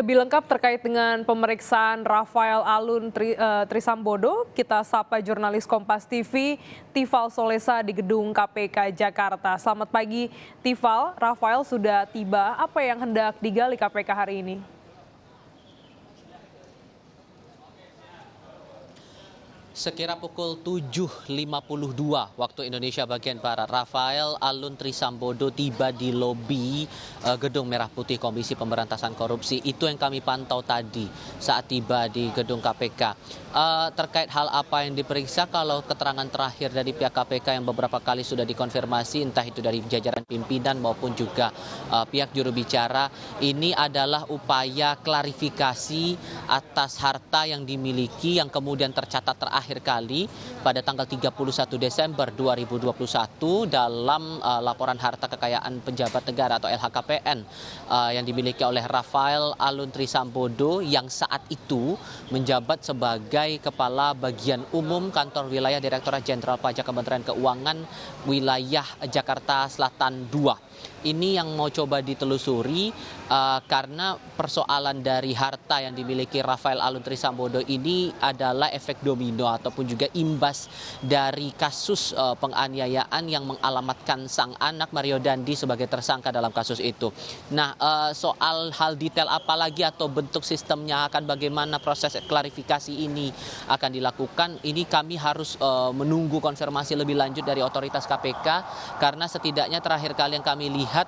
lebih lengkap terkait dengan pemeriksaan Rafael Alun Trisambodo, kita sapa jurnalis Kompas TV, Tifal Solesa di gedung KPK Jakarta. Selamat pagi, Tifal. Rafael sudah tiba. Apa yang hendak digali KPK hari ini? Sekira pukul 7.52 waktu Indonesia bagian Barat, Rafael Alun Trisambodo tiba di lobi Gedung Merah Putih Komisi Pemberantasan Korupsi. Itu yang kami pantau tadi saat tiba di gedung KPK. Terkait hal apa yang diperiksa, kalau keterangan terakhir dari pihak KPK yang beberapa kali sudah dikonfirmasi, entah itu dari jajaran pimpinan maupun juga pihak juru bicara, ini adalah upaya klarifikasi atas harta yang dimiliki yang kemudian tercatat terakhir kali pada tanggal 31 Desember 2021 dalam laporan harta kekayaan pejabat negara atau LHKPN yang dimiliki oleh Rafael Alun Trisambodo yang saat itu menjabat sebagai Kepala Bagian Umum Kantor Wilayah Direktorat Jenderal Pajak Kementerian Keuangan Wilayah Jakarta Selatan 2. Ini yang mau coba ditelusuri karena persoalan dari harta yang dimiliki Rafael Alun Trisambodo ini adalah efek domino ataupun juga imbas dari kasus penganiayaan yang mengalamatkan sang anak Mario Dandi sebagai tersangka dalam kasus itu. Nah, soal hal detail apa lagi atau bentuk sistemnya, akan bagaimana proses klarifikasi ini akan dilakukan, ini kami harus menunggu konfirmasi lebih lanjut dari otoritas KPK, karena setidaknya terakhir kali yang kami lihat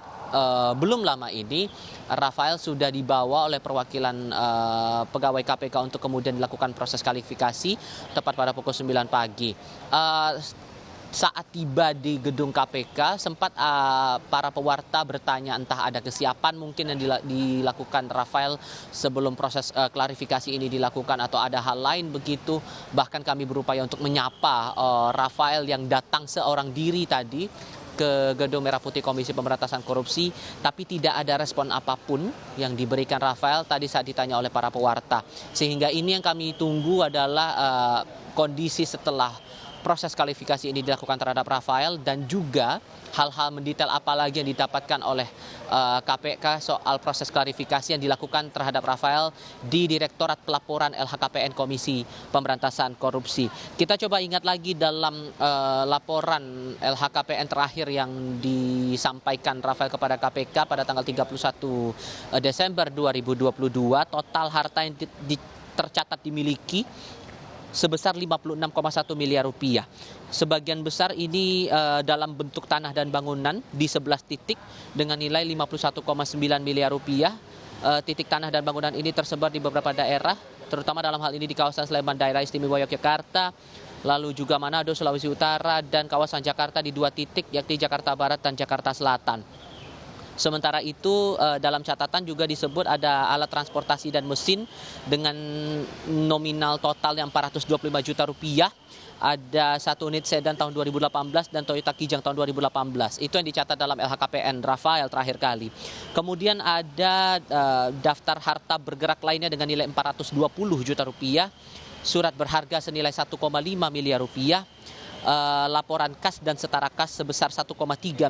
belum lama ini Rafael sudah dibawa oleh perwakilan pegawai KPK untuk kemudian dilakukan proses klarifikasi tepat pada pukul 9 pagi. Saat tiba di gedung KPK sempat para pewarta bertanya entah ada kesiapan mungkin yang dilakukan Rafael sebelum proses klarifikasi ini dilakukan atau ada hal lain begitu. Bahkan kami berupaya untuk menyapa Rafael yang datang seorang diri tadi ke Gedung Merah Putih Komisi Pemberantasan Korupsi, tapi tidak ada respon apapun yang diberikan Rafael tadi saat ditanya oleh para pewarta. Sehingga ini yang kami tunggu adalah kondisi setelah proses klarifikasi ini dilakukan terhadap Rafael, dan juga hal-hal mendetail apa lagi yang didapatkan oleh KPK soal proses klarifikasi yang dilakukan terhadap Rafael di Direktorat Pelaporan LHKPN Komisi Pemberantasan Korupsi. Kita coba ingat lagi dalam laporan LHKPN terakhir yang disampaikan Rafael kepada KPK pada tanggal 31 Desember 2022, total harta yang tercatat dimiliki sebesar 56,1 miliar rupiah. Sebagian besar ini dalam bentuk tanah dan bangunan di 11 titik dengan nilai 51,9 miliar rupiah. Titik tanah dan bangunan ini tersebar di beberapa daerah, terutama dalam hal ini di kawasan Sleman, Daerah Istimewa Yogyakarta, lalu juga Manado, Sulawesi Utara, dan kawasan Jakarta di 2 titik, yakni Jakarta Barat dan Jakarta Selatan. Sementara itu dalam catatan juga disebut ada alat transportasi dan mesin dengan nominal total yang 425 juta rupiah. Ada 1 unit sedan tahun 2018 dan Toyota Kijang tahun 2018. Itu yang dicatat dalam LHKPN Rafael terakhir kali. Kemudian ada daftar harta bergerak lainnya dengan nilai 420 juta rupiah. Surat berharga senilai 1,5 miliar rupiah. Laporan kas dan setara kas sebesar 1,3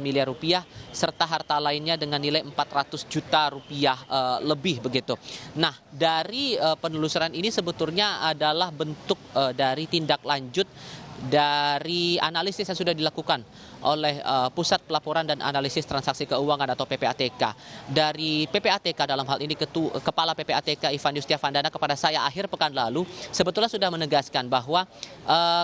miliar rupiah, serta harta lainnya dengan nilai 400 juta rupiah lebih begitu. Nah, dari penelusuran ini sebetulnya adalah bentuk dari tindak lanjut dari analisis yang sudah dilakukan oleh Pusat Pelaporan dan Analisis Transaksi Keuangan atau PPATK. Dari PPATK dalam hal ini Kepala PPATK Ivan Yustiavandana kepada saya akhir pekan lalu sebetulnya sudah menegaskan bahwa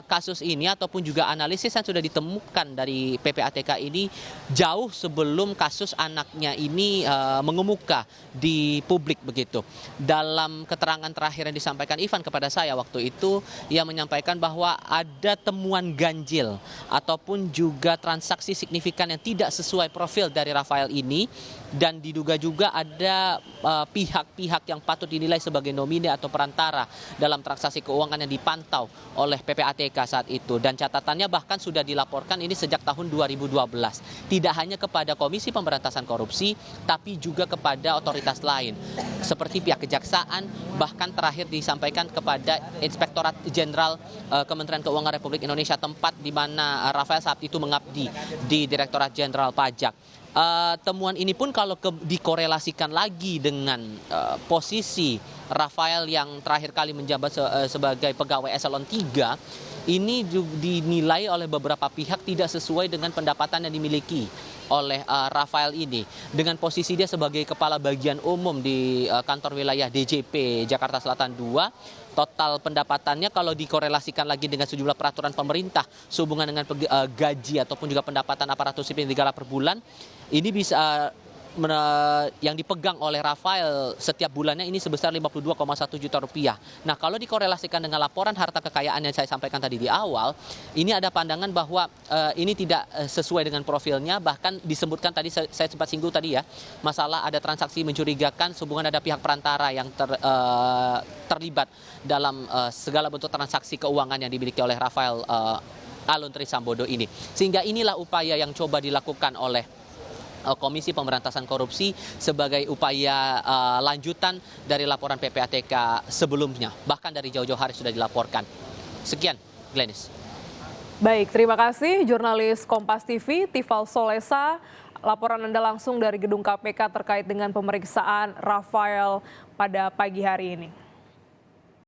kasus ini ataupun juga analisis yang sudah ditemukan dari PPATK ini jauh sebelum kasus anaknya ini mengemuka di publik begitu. Dalam keterangan terakhir yang disampaikan Ivan kepada saya waktu itu, ia menyampaikan bahwa ada temuan ganjil ataupun juga transaksi signifikan yang tidak sesuai profil dari Rafael ini, dan diduga juga ada pihak-pihak yang patut dinilai sebagai nomine atau perantara dalam transaksi keuangan yang dipantau oleh PPATK saat itu. Dan catatannya bahkan sudah dilaporkan ini sejak tahun 2012. Tidak hanya kepada Komisi Pemberantasan Korupsi, tapi juga kepada otoritas lain seperti pihak kejaksaan, bahkan terakhir disampaikan kepada Inspektorat Jenderal Kementerian Keuangan Republik Indonesia, tempat di mana Rafael saat itu mengabdi di Direktorat Jenderal Pajak. Temuan ini pun kalau dikorelasikan lagi dengan posisi Rafael yang terakhir kali menjabat sebagai pegawai eselon 3, ini dinilai oleh beberapa pihak tidak sesuai dengan pendapatan yang dimiliki oleh Rafael ini. Dengan posisi dia sebagai kepala bagian umum di kantor wilayah DJP Jakarta Selatan 2, total pendapatannya kalau dikorelasikan lagi dengan sejumlah peraturan pemerintah sehubungan dengan gaji ataupun juga pendapatan aparatur sipil negara per bulan, ini bisa yang dipegang oleh Rafael setiap bulannya ini sebesar 52,1 juta rupiah. Nah, kalau dikorelasikan dengan laporan harta kekayaan yang saya sampaikan tadi di awal, ini ada pandangan bahwa ini tidak sesuai dengan profilnya. Bahkan disebutkan tadi, saya sempat singgung tadi ya, masalah ada transaksi mencurigakan sehubungan ada pihak perantara yang terlibat dalam segala bentuk transaksi keuangan yang dimiliki oleh Rafael Alun Trisambodo ini. Sehingga inilah upaya yang coba dilakukan oleh Komisi Pemberantasan Korupsi sebagai upaya lanjutan dari laporan PPATK sebelumnya. Bahkan dari jauh-jauh hari sudah dilaporkan. Sekian, Glenis. Baik, terima kasih jurnalis Kompas TV, Tifal Solesa. Laporan Anda langsung dari gedung KPK terkait dengan pemeriksaan Rafael pada pagi hari ini.